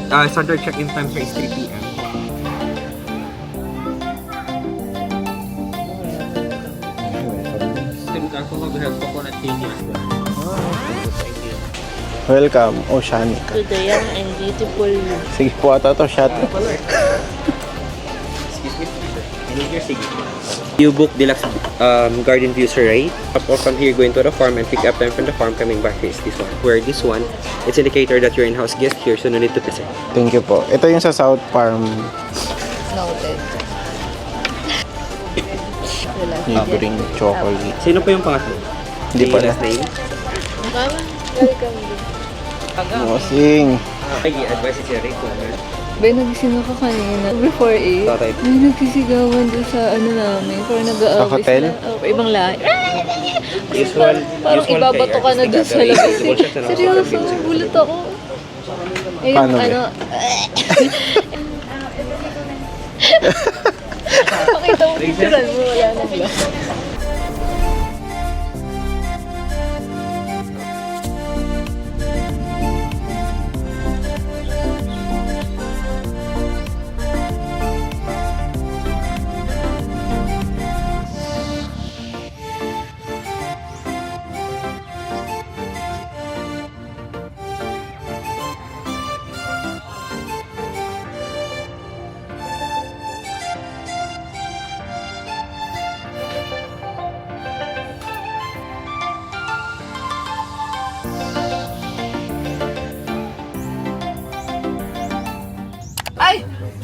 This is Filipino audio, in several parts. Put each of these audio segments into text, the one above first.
standard check-in time here is 3 p.m. Welcome, Oceanic. To the young and beautiful. Sige po ata to, shot. You book deluxe garden view, sir, right? From here, going to the farm and pick up time from the farm, coming back here is this one. Where this one, it's indicator that you're in-house guest here, so no need to pay. Thank you po. Ito yung sa South Farm. Noted. Libreng chocolate. Sino po yung pangatlo? Hindi pa na. Last name? Welcome. Mosing. Advice is your rate. Bay, nagising ako kanina. Before 8. Bakit? May nagsisigawan doon sa ano namin. Parang nag-aawis Sa hotel? na. Ibang lahat. Parang usual ibabato ka na doon sa labas. Seryoso, gulat ako. Eh, Paano ba? ano... Pakita mo, picturean mo. Wala na ba?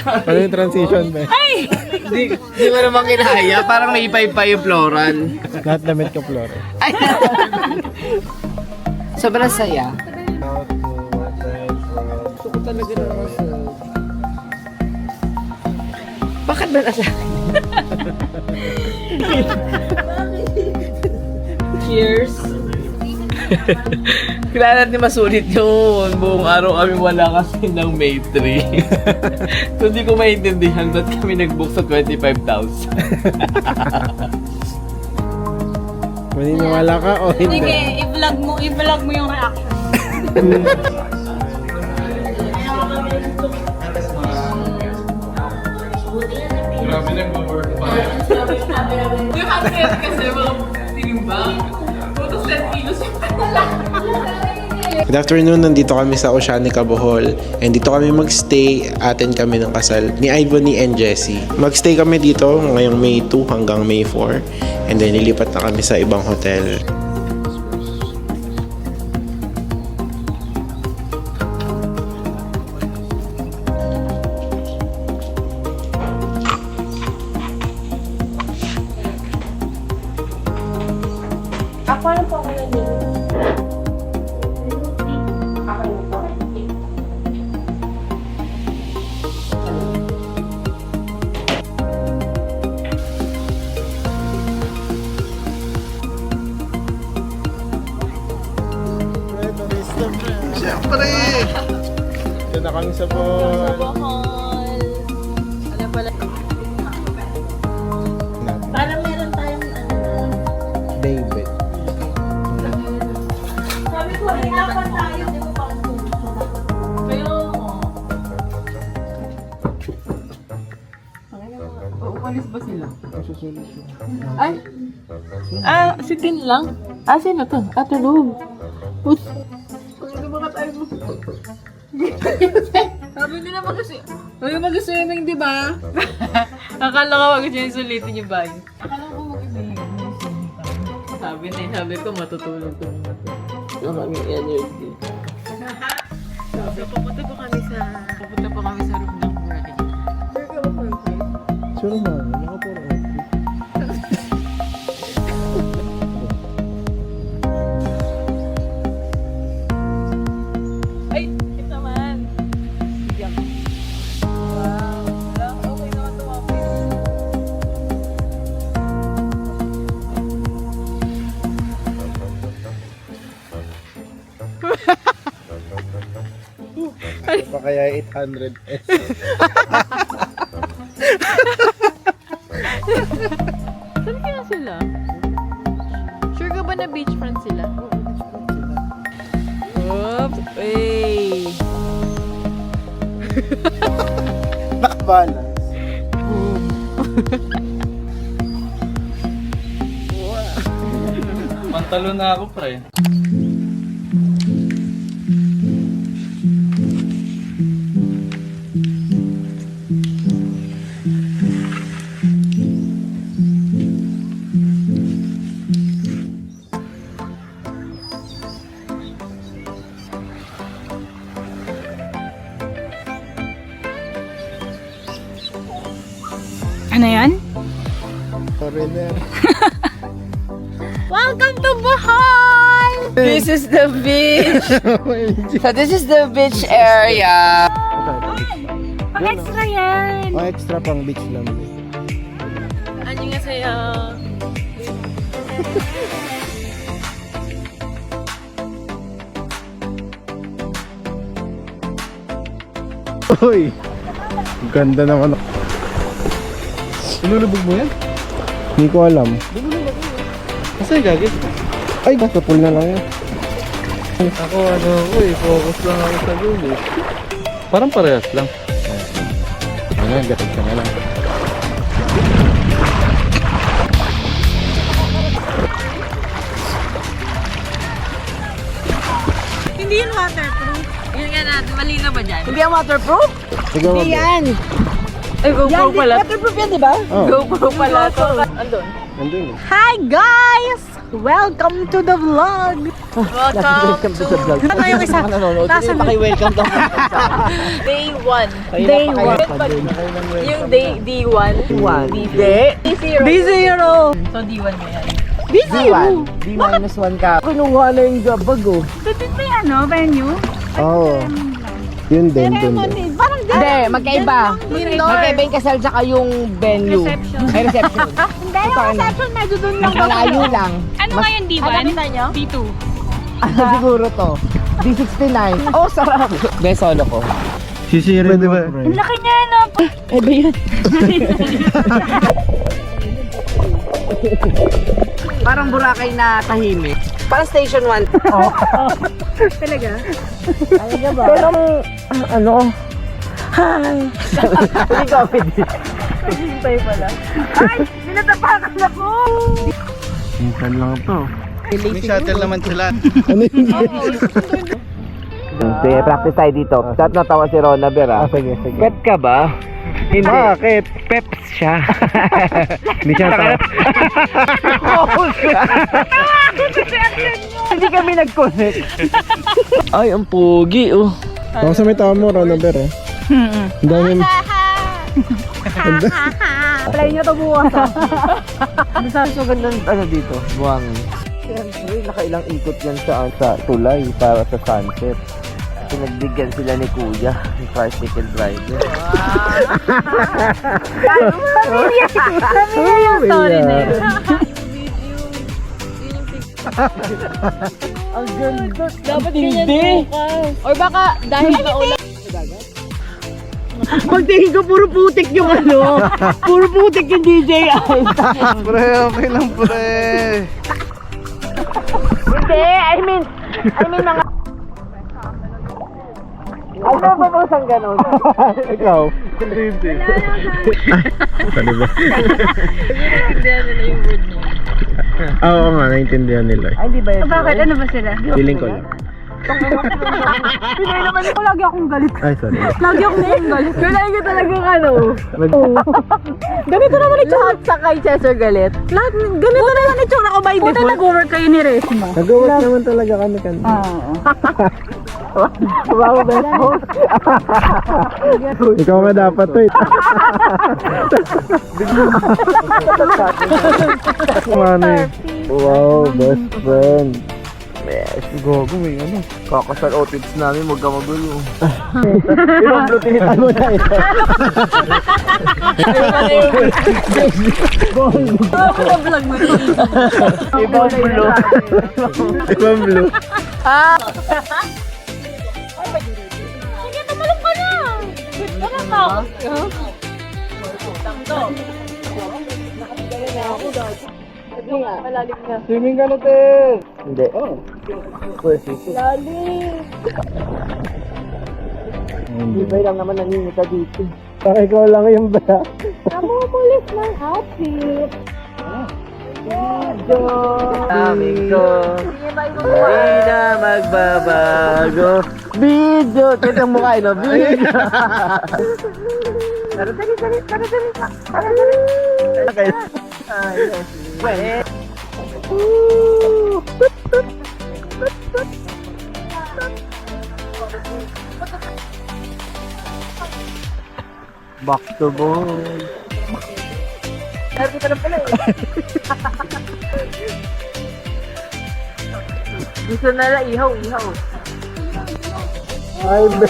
Ano yung transition, be? Di mo naman kinaya. Parang may ipay pa yung floral. Lahat damit ko, Flore. Sobrang saya. Bakit ba nasa? Cheers! Kailangan natin masulit yun. Buong araw kami wala kasi ng May 3. So hindi ko maintindihan ba't kami nag-book sa 25,000. Maniniwala ka o hindi? Sige, i-vlog mo yung reaction. Grabe nag-work pa. Yung hanggang kasi mga tinimbang. 10 kilos yung Good afternoon, nandito kami sa Oceanica, Bohol. And dito kami magstay, attend kami ng kasal ni Ivony and Jessie. Magstay kami dito ngayong May 2 hanggang May 4. And then lilipat na kami sa ibang hotel. Siyempre! Ito na kami sa Bohol. Bohol. Ano pala? Parang meron tayong ano. David. Sabi ko, hinapan tayo. Di ba parang pero, Umalis ba sila? Ay! Ah, si Tin lang. Ah, sino to? Ah, tulog. Put. sabi nila mag-swimming, di ba? Akala ko wag siya sulitin yung bayo. Akala ko mag-ibig. Sabi ko matutulog ko naman. Nakaming energy. So, pupunta pa kami sa room ng bride. Sure man, nakapuro. Ay, ito man. Yan. Wow. Okay naman tumapit. Pa kaya 800 S. Saan kaya sila? Sure ka ba na beachfront sila? Oops! Hey! balance. Pantalo na ako, pre. Ano yan? Foreigner. Welcome to Bohol! This is the beach. So this is the beach area. Pang-extra yan. Oh, extra pang beach lang. Ano nga sa'yo? Uy! Ganda naman. Ilulubog mo yan? Hindi ko alam. Kasi gagit. Ay, nasa pool na lang yan. Ako focus lang ako sa dulo. Parang parehas lang. Ano, gatid ka na lang. Hindi yun waterproof. Yun nga natin, mali na ba dyan? Hindi yan waterproof? Sige, wag yan. Ay, GoPro pala. Waterproof yan, di ba? Oh, GoPro pala to. Andun. nandun eh. Hi guys! Welcome to the vlog! Welcome to Ano yung isa? Nasa Welcome to day 1. Day 1. Yung D1. D0. So D1 mo yan. D0. D-1 ka. Kinuha na yung bag oh. Dito ba yung ano, venue? Oo. Yun din, dun Lemon din. din. Parang din. Hindi, magkaiba. Minor. Magkaiba yung kasal tsaka yung venue. Reception. Ay, reception. Hindi, yung reception medyo dun lang. Malayo lang. Ano nga yung D1? Nakita nyo? D2. Siguro to. D69. Oh, sarap. Be, solo ko. Sisirin mo, pre. Ang laki niya, no? Eh, ba yan? Parang Boracay na tahimik. Parang station 1. Talaga? Pero, ano? Hindi ko pwede. Hintay pala. Ay! Binatapakan ako! Minsan lang to. May shuttle naman sila. Ano yun? Sige, practice tayo dito. Saan natawa si Rona Vera? Sige, sige. Pet ka ba? Hindi. Bakit? Peps siya. Hindi siya tao. Hindi kami nag-connect. Ay, ang pogi oh. Ako sa may tao mo, Ronaber eh. Ang dami mo. Play nyo to bukas, ha? So ganda ano dito, buhangin. Siyempre, nakailang ikot yan sa tulay para sa sunset. Pinagbigyan sila ni Kuya, ni tricycle driver. Pamilya yung story na yun. Ang ganda. Dapat ganyan bukas. Or baka dahil naulan. Pagtingin ko, puro putik yung ano. Puro putik yung DJI. Pre, okay lang, pre. Hindi, I mean mga... Ano ba ba sang ganon? Ikaw? Hindi. Sali ba? Naiintindihan nila yung word niya. Oo nga, naintindihan nila. Ay, di ba yun? Bakit? Ano ba sila? Feeling ko lang. Hindi naman ko lagi akong galit. Ay, sorry. Lagi akong galit. Kailangan ka talagang ano. Ganito naman itsura sa kay Chester Galit. Lahat, ganito naman itsura ko by default. Puta nag-work kayo ni Resma. Nagawas naman talaga kami kanina. Oo. Wow, best host. Ikaw nga dapat to eh. Ano eh. Wow, best friend. Yes. Gogo may ano. Kakasal outfits namin, huwag ka magulo. Tinitan mo na ito. Vlog mo ito. Ibang blue. Ibang blue. Sige, tumalong ka na. Walang takot ka. Swimming ka natin. Hindi. Lalim. Hindi ba lang naman naninita dito. Baka ikaw lang yung ba? Namumulis ng outfit. Aming ko. Hindi na magbabago. Video! Kita ang mukha, no? Video! Back to ball. Gusto na lang ihaw. Ay, be.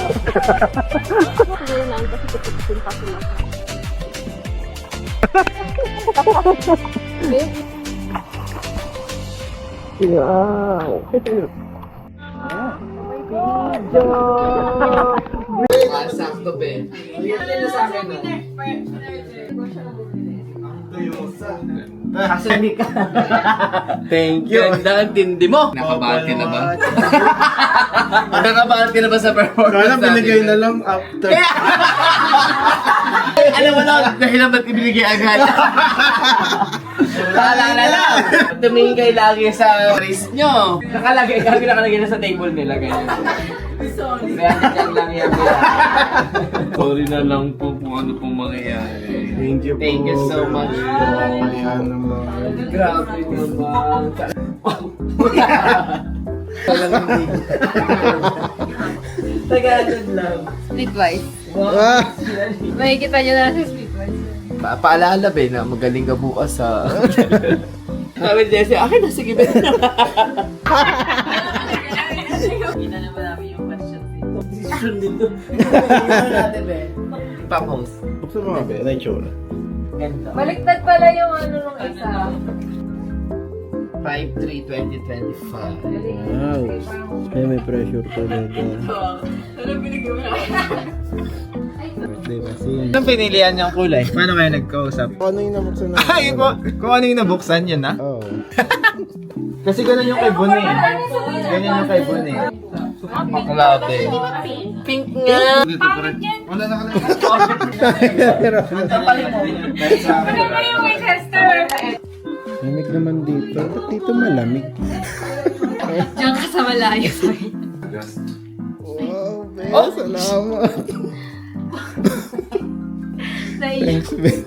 Wow. Sakto, Ben. Thank Ganda ang tindi mo. Nakabahan ka na ba? Nakabahan ka na ba sa performance natin? na lang after. Alam mo na, dahil ba't ibinigay agad? Naalala lang. Tumingin kayo lagi sa wrist nyo. Nakalagay na sa table nila. Ganyan. Kaya dyan lang yan. Sorry na lang po kung ano pong mangyayari. Thank you po. Thank you so much po. Ayan naman. Grabe naman. Tagalog lang. Streetwise. Ah! Makikita nyo na lang sa streetwise. Paalala ba na magaling ka bukas sa... Sabi niya siya, akin na, sige ba? Hindi na naman namin yung questions dito. Decision dito. Iwan natin, be. Pa-post. Buksan mo nga ba? Ano yung tsura? Ganda. Baliktad pala yung ano nung isa. 5/3/2025. Wow. Ay, may pressure talaga. Ano binigyan mo na? Birthday kasi yun. Anong pinilian niyang kulay? Paano kayo nagkausap? Kung ano yung nabuksan na? Ay, kung ano yung nabuksan yun, ha? Oo. Kasi ganun yung kay Bonnie. Ganyan yung kay Bonnie. Maklabe. Pink nga. Wala na ka lang. Ano ba yung Winchester? Lamig naman dito. Ba't dito malamig? Diyan ka sa malayo. Wow, Ben. Salamat. Thanks, Ben.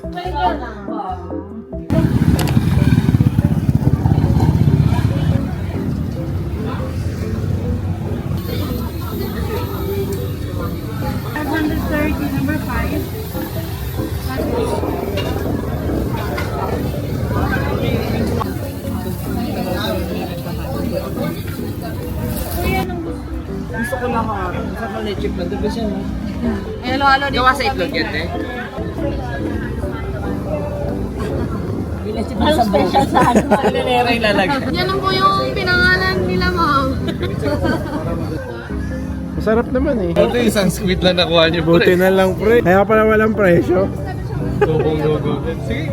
Gusto ko lang ha. Gusto ko na chip na. Diba siya, no? Halo-halo din. Gawa sa itlog yan, eh. Ang special sa ano. Pinanera yung lalagay. Yan po yung pinangalan nila, ma'am. Masarap naman eh. Ito yung isang sweet lang nakuha niyo, Buti na lang, pre. Kaya pala walang presyo. Go. Sige.